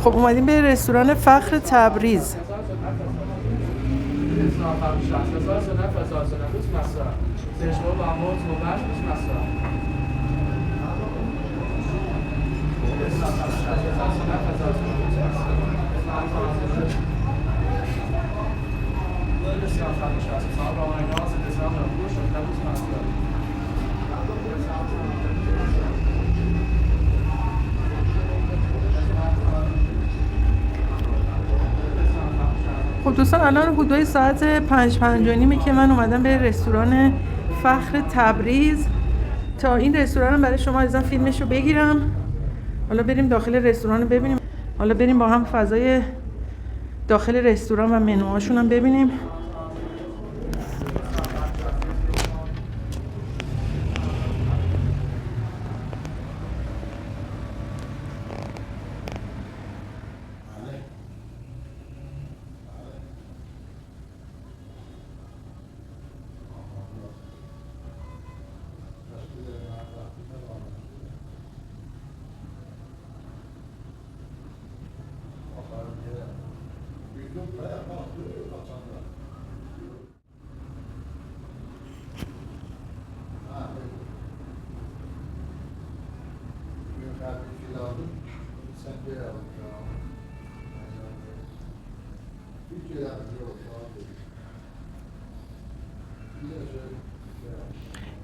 خب اومدیم به رستوران فخر تبریز. خب دوستان الان حدود ساعت 5:05 که من اومدم به رستوران فخر تبریز تا این رستوران رو برای شما ازم فیلمش رو بگیرم. حالا بریم داخل رستوران رو ببینیم. حالا بریم با هم فضای داخل رستوران و منوهاشون هم ببینیم.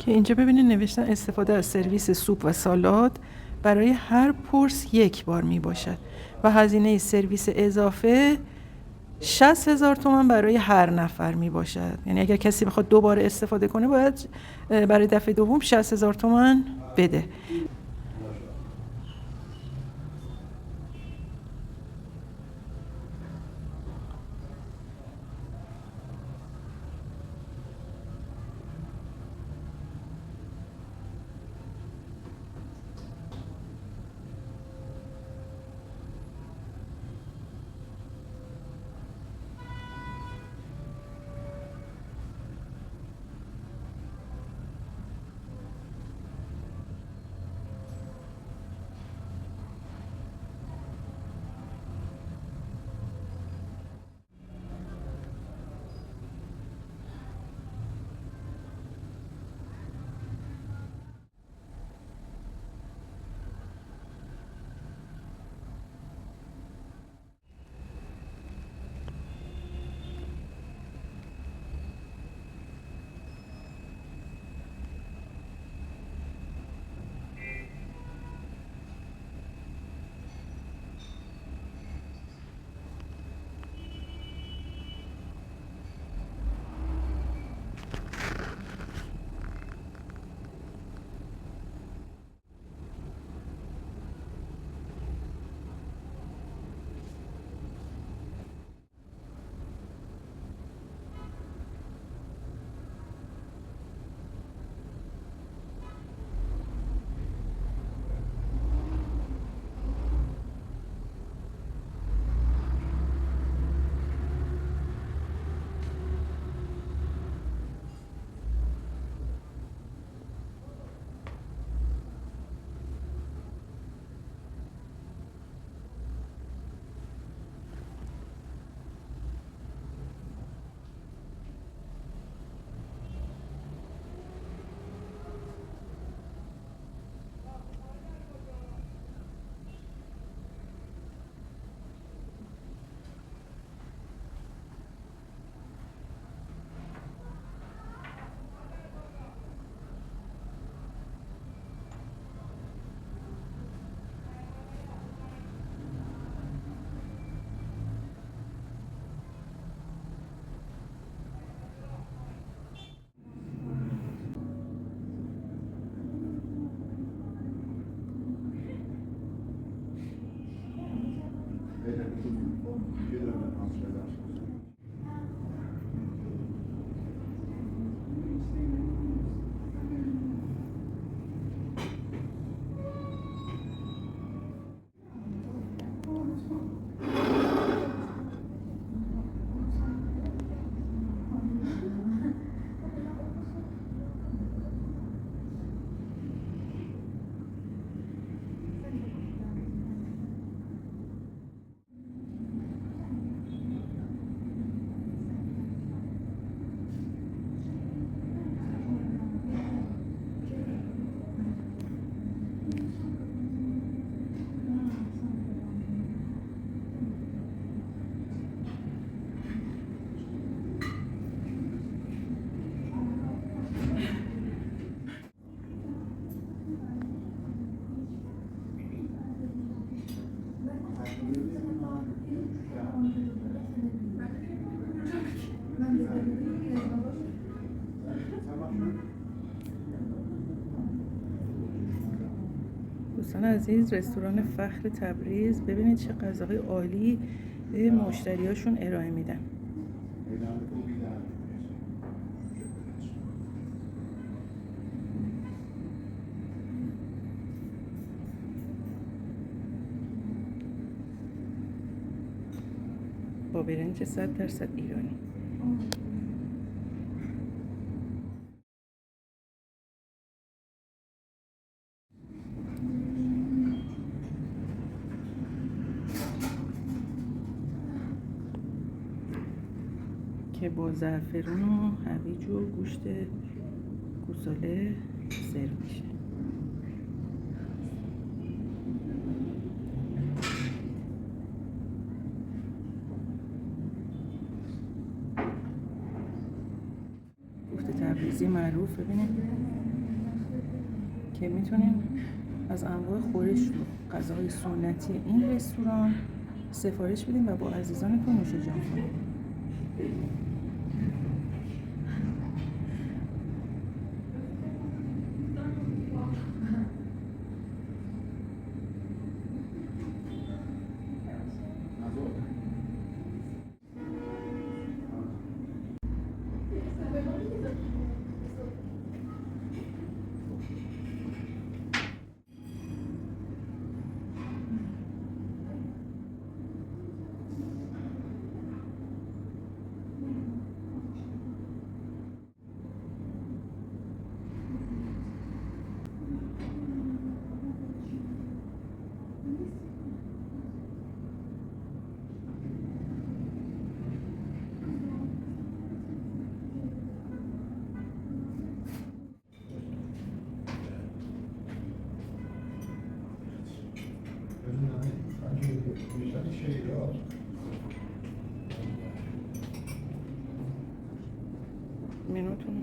که اینجا ببینید نوشتن استفاده از سرویس سوپ و سالاد برای هر پرس 1 بار می باشد و هزینه سرویس اضافه 60,000 تومان برای هر نفر می باشد. یعنی اگر کسی بخواد 2 بار استفاده کنه باید برای دفعه دوم 60,000 تومان بده. دوستان عزیز، رستوران فخر تبریز، ببینید چه غذاهای عالی به مشتریاشون ارائه میدن. با برنج 100% ایرانی. که با زعفرون و هویج و گوشت گوساله سرو میشه. کوفته تبریزی معروف، ببینید که میتونین از انواع خورش و غذاهای سنتی این رستوران سفارش بدین و با عزیزانتون نوش جان کنید. منوتون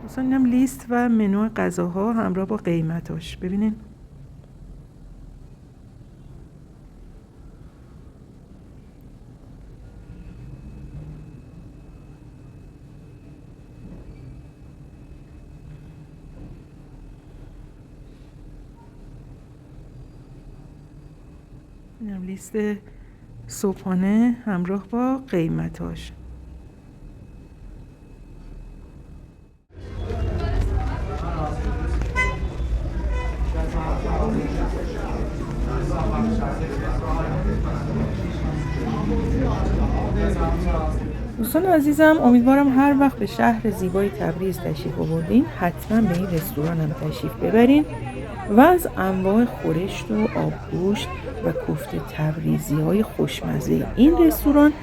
دوستان، اینم لیست و منو غذاها همراه با قیمتاش. ببینین اینم لیست صبحانه همراه با قیمتاش. دوستان عزیزم، امیدوارم هر وقت به شهر زیبای تبریز تشریف آوردین حتما به این رستوران هم تشریف ببرین و از انواع خورشت و آبگوشت و کوفته تبریزی های خوشمزه این رستوران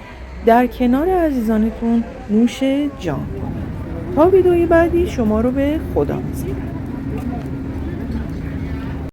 در کنار عزیزانتون نوش جان کنید. تا ویدئوی بعدی شما رو به خدا می‌سپارم.